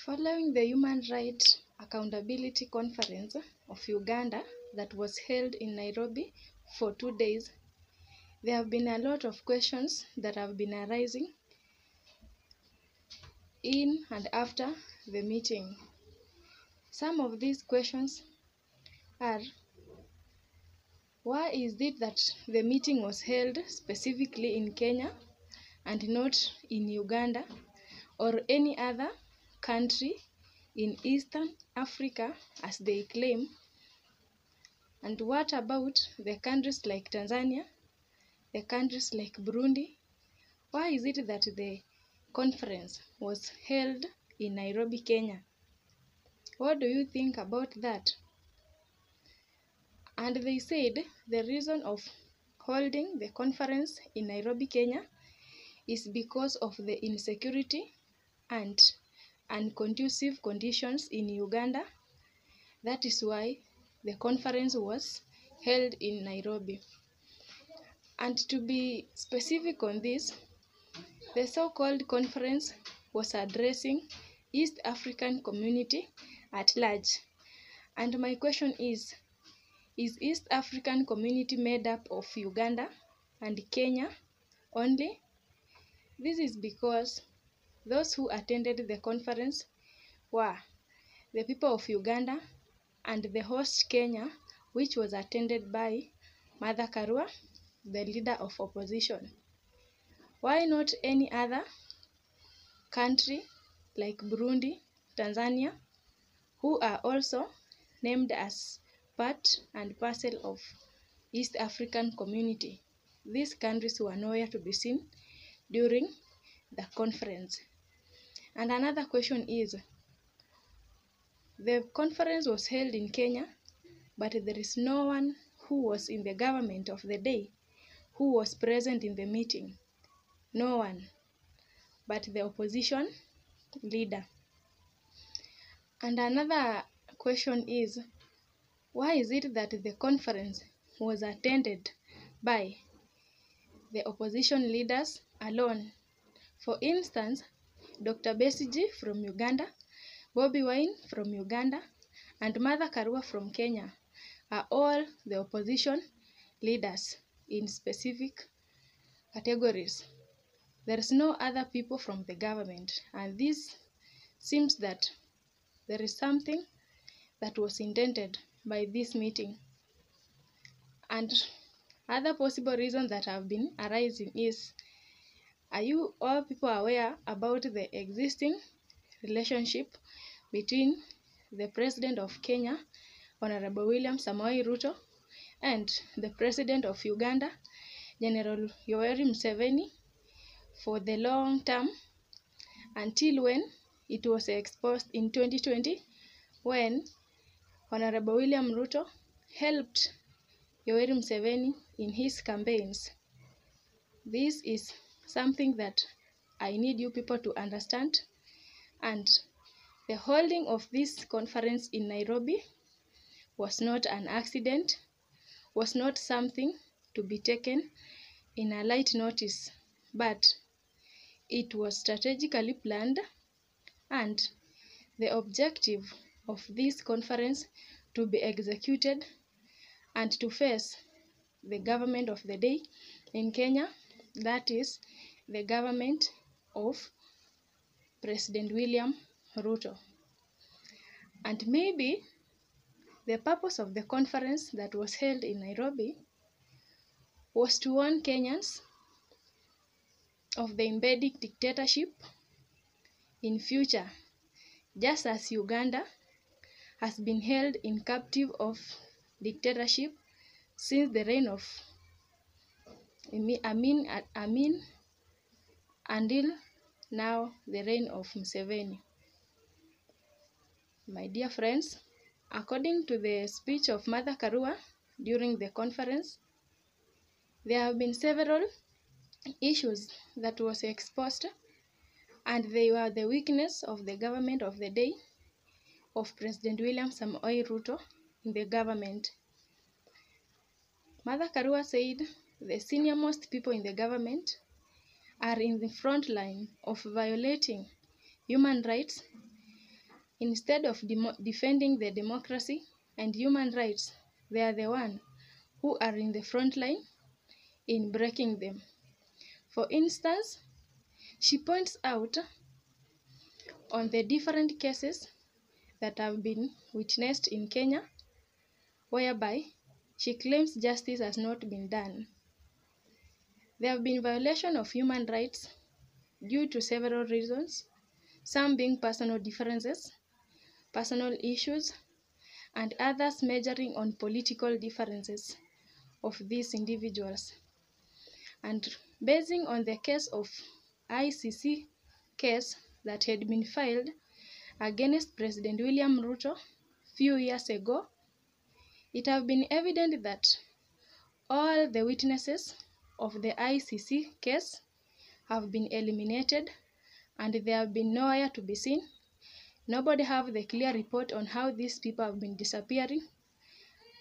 Following the Human Rights Accountability Conference of Uganda that was held in Nairobi for 2 days, there have been a lot of questions that have been arising in and after the meeting. Some of these questions are: why is it that the meeting was held specifically in Kenya and not in Uganda or any other country in Eastern Africa as they claim? And what about the countries like Tanzania, the countries like Burundi? Why is it that the conference was held in Nairobi, Kenya? What do you think about that? And they said the reason of holding the conference in Nairobi, Kenya is because of the insecurity and unconducive conditions in Uganda. That is why the conference was held in Nairobi. And to be specific on this, the so-called conference was addressing East African community at large. And my question is East African community made up of Uganda and Kenya only? This is because those who attended the conference were the people of Uganda and the host Kenya, which was attended by Mother Karua, the leader of opposition. Why not any other country like Burundi, Tanzania, who are also named as part and parcel of East African community? These countries were nowhere to be seen during the conference. And another question is, the conference was held in Kenya, but there is no one who was in the government of the day who was present in the meeting. No one but the opposition leader. And another question is, why is it that the conference was attended by the opposition leaders alone? For instance, Dr. Besigye from Uganda, Bobi from Uganda, and Mother Karua from Kenya are all the opposition leaders in specific categories. There is no other people from the government, and this seems that there is something that was intended by this meeting. And other possible reasons that have been arising is, are you all people aware about the existing relationship between the President of Kenya, Honorable William Samoei Ruto, and the President of Uganda, General Yoweri Museveni, for the long term, until when it was exposed in 2020, when Honorable William Ruto helped Yoweri Museveni in his campaigns? This is something that I need you people to understand. And the holding of this conference in Nairobi was not an accident, was not something to be taken in a light notice, but it was strategically planned, and the objective of this conference to be executed and to face the government of the day in Kenya, that is the government of President William Ruto. And maybe the purpose of the conference that was held in Nairobi was to warn Kenyans of the embedding dictatorship in future, just as Uganda has been held in captive of dictatorship since the reign of Amin until now the reign of Museveni. My dear friends, according to the speech of Mother Karua during the conference, there have been several issues that was exposed, and they were the weakness of the government of the day of President William Samoei Ruto in the government. Mother Karua said the senior-most people in the government are in the front line of violating human rights Instead of defending the democracy and human rights, they are the ones who are in the front line in breaking them. For instance, she points out on the different cases that have been witnessed in Kenya, whereby she claims justice has not been done. There have been violations of human rights due to several reasons, some being personal differences, personal issues, and others measuring on political differences of these individuals. And basing on the case of ICC case that had been filed against President William Ruto few years ago, it has been evident that all the witnesses of the ICC case have been eliminated and they have been nowhere to be seen. Nobody have the clear report on how these people have been disappearing.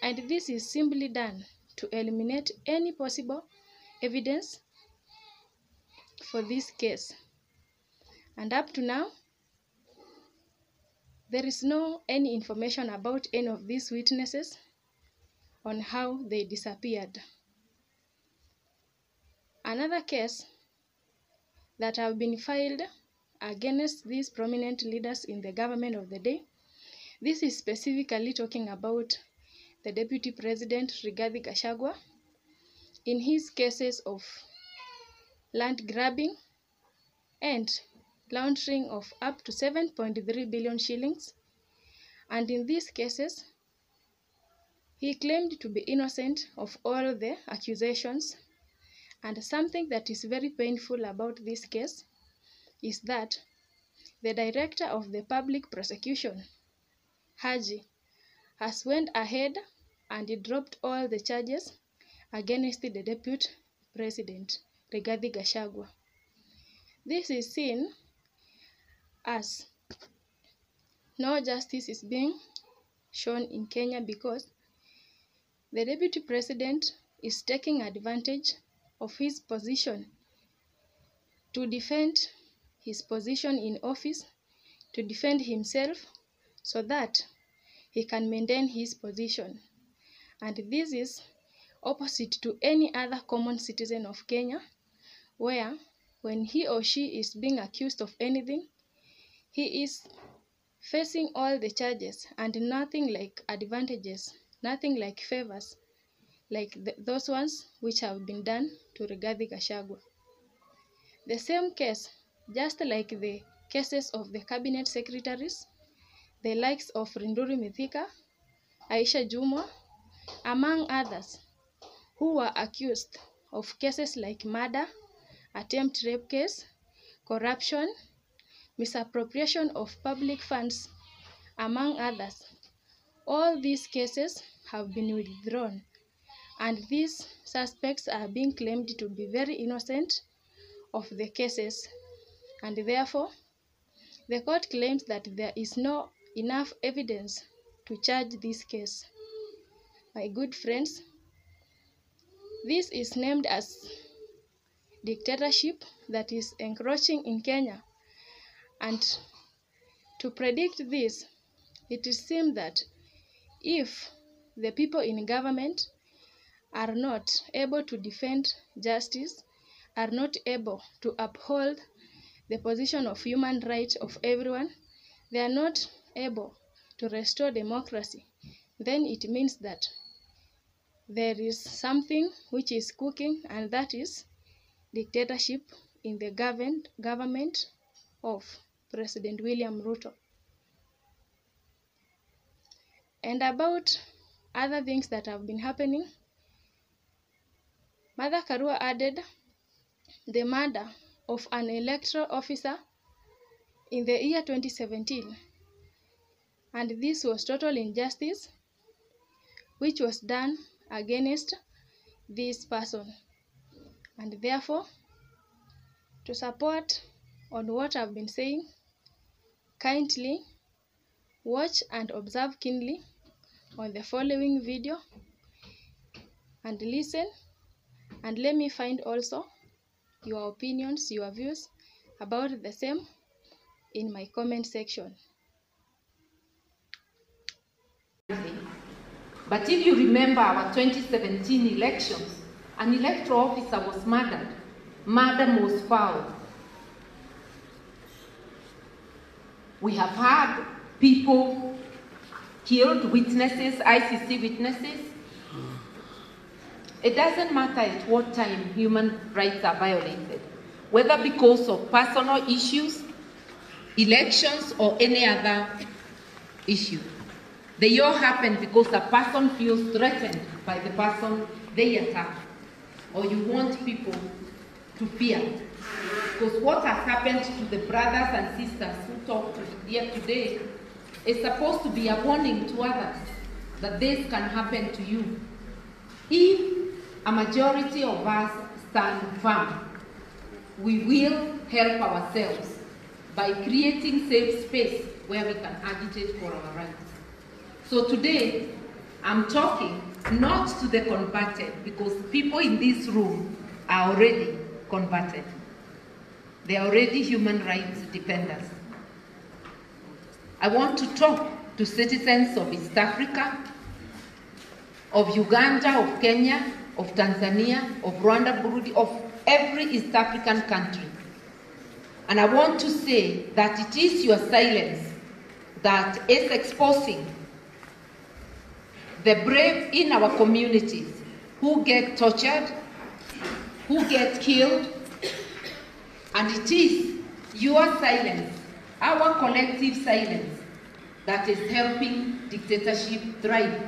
And this is simply done to eliminate any possible evidence for this case. And up to now, there is no any information about any of these witnesses on how they disappeared. Another case that have been filed against these prominent leaders in the government of the day, this is specifically talking about the Deputy President Rigathi Gachagua in his cases of land grabbing and laundering of up to 7.3 billion shillings. And in these cases, he claimed to be innocent of all the accusations. And something that is very painful about this case is that the director of the public prosecution, Haji, has went ahead and he dropped all the charges against the Deputy President, Rigathi Gachagua. This is seen as no justice is being shown in Kenya because the Deputy President is taking advantage of his position to defend his position in office, to defend himself so that he can maintain his position. And this is opposite to any other common citizen of Kenya, where when he or she is being accused of anything, he is facing all the charges and nothing like advantages, nothing like favors, like those ones which have been done to Rigathi Gachagua. The same case, just like the cases of the cabinet secretaries, the likes of Rinduri Mithika, Aisha Jumwa, among others, who were accused of cases like murder, attempt rape case, corruption, misappropriation of public funds, among others. All these cases have been withdrawn, and these suspects are being claimed to be very innocent of the cases, and therefore the court claims that there is no enough evidence to charge this case. My good friends, this is named as dictatorship that is encroaching in Kenya, and to predict this, it seems that if the people in government are not able to defend justice, are not able to uphold the position of human rights of everyone, they are not able to restore democracy, then it means that there is something which is cooking, and that is dictatorship in the government of President William Ruto. And about other things that have been happening, Mother Karua added the murder of an electoral officer in the year 2017, and this was total injustice which was done against this person. And therefore, to support on what I've been saying, kindly watch and observe keenly on the following video and listen, and let me find also your opinions, your views about the same in my comment section. But if you remember our 2017 elections, an electoral officer was murdered. Murder was foul. We have had people killed, witnesses, ICC witnesses. It doesn't matter at what time human rights are violated, whether because of personal issues, elections, or any other issue. They all happen because a person feels threatened by the person they attack, or you want people to fear. Because what has happened to the brothers and sisters who talked here today is supposed to be a warning to others that this can happen to you. If a majority of us stand firm, we will help ourselves by creating safe space where we can agitate for our rights. So today, I'm talking not to the converted, because people in this room are already converted. They are already human rights defenders. I want to talk to citizens of East Africa, of Uganda, of Kenya, of Tanzania, of Rwanda, Burundi, of every East African country. And I want to say that it is your silence that is exposing the brave in our communities who get tortured, who get killed, and it is your silence, our collective silence, that is helping dictatorship thrive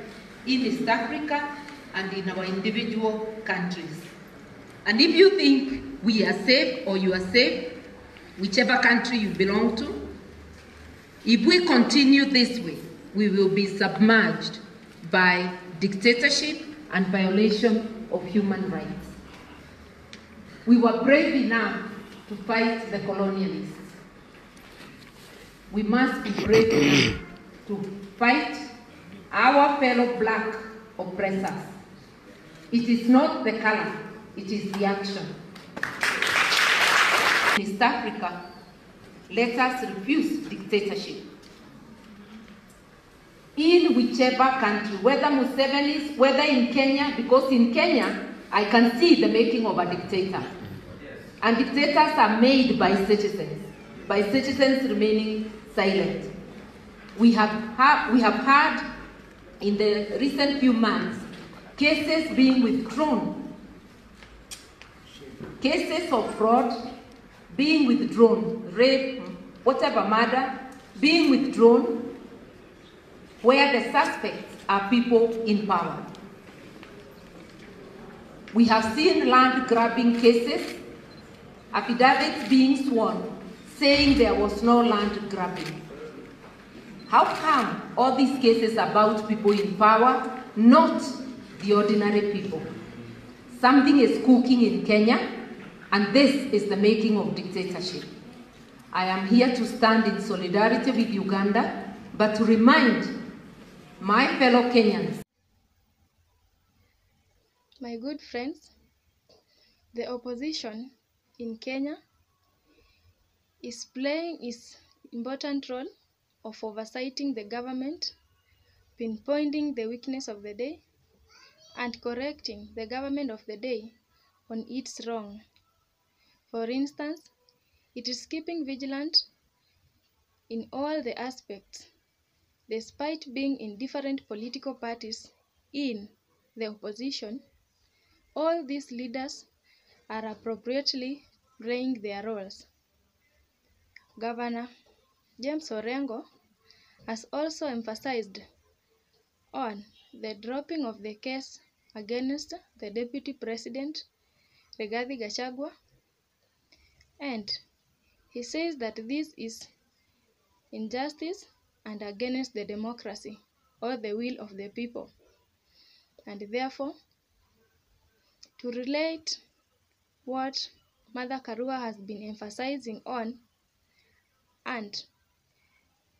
in East Africa and in our individual countries. And if you think we are safe or you are safe, whichever country you belong to, if we continue this way, we will be submerged by dictatorship and violation of human rights. We were brave enough to fight the colonialists. We must be brave enough to fight our fellow black oppressors. It is not the color, it is the action. In East Africa, let us refuse dictatorship. In whichever country, whether Museveni's, whether in Kenya, because in Kenya, I can see the making of a dictator. And dictators are made by citizens remaining silent. We have had in the recent few months cases being withdrawn, cases of fraud being withdrawn, rape, whatever murder, being withdrawn, where the suspects are people in power. We have seen land grabbing cases, affidavits being sworn, saying there was no land grabbing. How come all these cases about people in power, not the ordinary people? Something is cooking in Kenya, and this is the making of dictatorship. I am here to stand in solidarity with Uganda, but to remind my fellow Kenyans. My good friends, the opposition in Kenya is playing its important role of oversighting the government, pinpointing the weakness of the day, and correcting the government of the day on its wrong. For instance, it is keeping vigilant in all the aspects, despite being in different political parties in the opposition. All these leaders are appropriately playing their roles. Governor James Orengo has also emphasized on the dropping of the case against the Deputy President, Rigathi Gachagua, and he says that this is injustice and against the democracy or the will of the people. And therefore, to relate what Mother Karua has been emphasizing on, and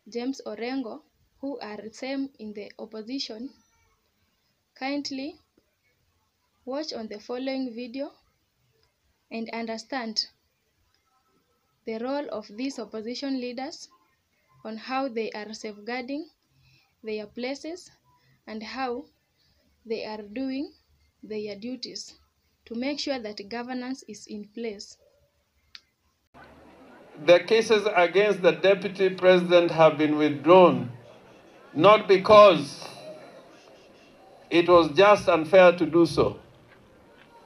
James Orengo, who are the same in the opposition, kindly watch on the following video and understand the role of these opposition leaders on how they are safeguarding their places and how they are doing their duties to make sure that governance is in place. The cases against the Deputy President have been withdrawn, not because it was just unfair to do so.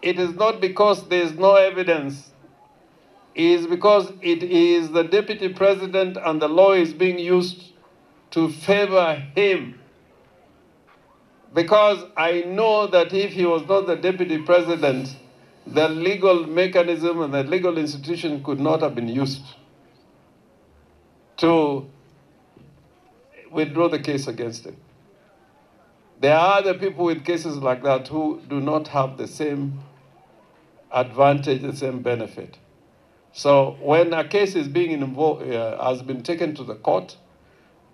It is not because there is no evidence. It is because it is the Deputy President and the law is being used to favor him. Because I know that if he was not the Deputy President, the legal mechanism and the legal institution could not have been used to withdraw the case against him. There are other people with cases like that who do not have the same advantage, the same benefit. So when a case is being has been taken to the court,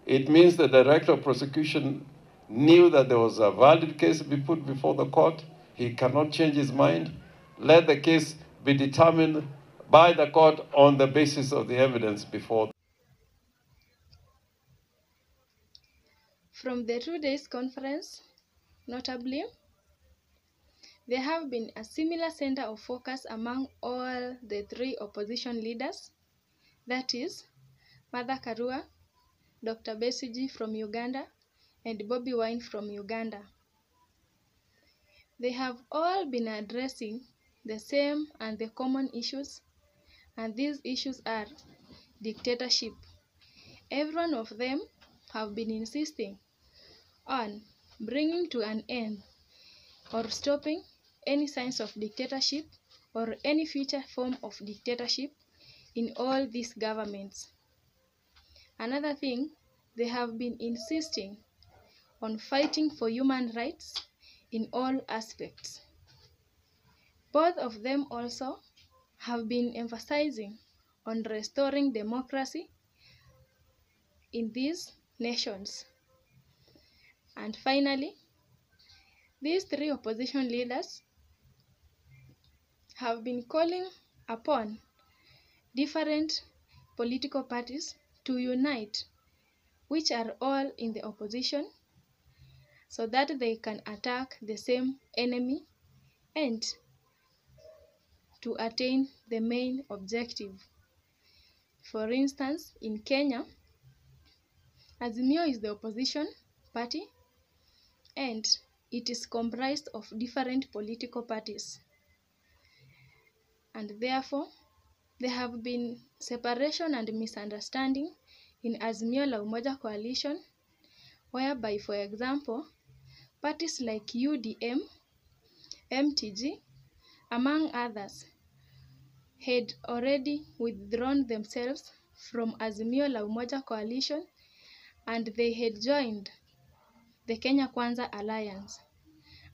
it means the Director of Prosecution knew that there was a valid case to be put before the court. He cannot change his mind. Let the case be determined by the court on the basis of the evidence before. From the 2 days conference, notably, there have been a similar center of focus among all the three opposition leaders, that is, Mother Karua, Dr. Besigye from Uganda, and Bobi Wine from Uganda. They have all been addressing the same and the common issues, and these issues are dictatorship. Every one of them have been insisting on bringing to an end or stopping any signs of dictatorship or any future form of dictatorship in all these governments. Another thing, they have been insisting on fighting for human rights in all aspects. Both of them also have been emphasizing on restoring democracy in these nations. And finally, these three opposition leaders have been calling upon different political parties to unite, which are all in the opposition, so that they can attack the same enemy and to attain the main objective. For instance, in Kenya, Azimio is the opposition party and it is comprised of different political parties. And therefore, there have been separation and misunderstanding in Azimio la Umoja coalition, whereby, for example, parties like UDM, MTG, among others, had already withdrawn themselves from Azimio la Umoja coalition and they had joined the Kenya Kwanza alliance.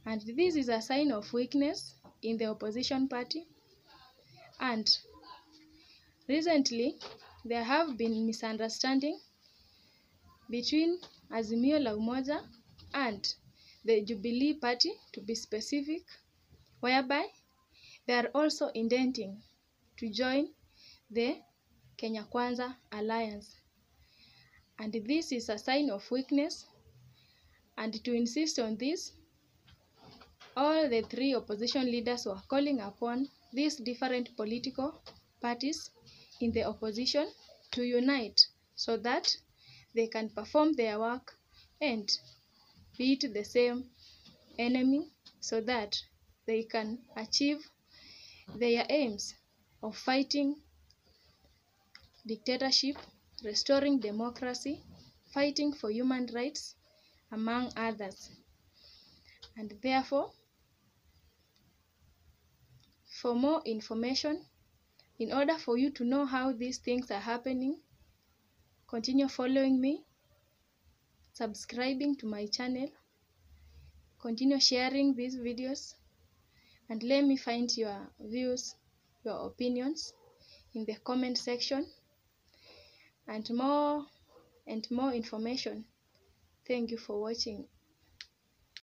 And this is a sign of weakness in the opposition party. And recently, there have been misunderstanding between Azimio la Umoja and the Jubilee Party, to be specific, whereby they are also intending to join the Kenya Kwanza alliance. And this is a sign of weakness. And to insist on this, all the three opposition leaders were calling upon these different political parties in the opposition to unite so that they can perform their work and beat the same enemy so that they can achieve their aims of fighting dictatorship, restoring democracy, fighting for human rights, among others. And therefore, for more information, in order for you to know how these things are happening, continue following me, subscribing to my channel, continue sharing these videos, and let me find your views, your opinions in the comment section, and more information. Thank you for watching.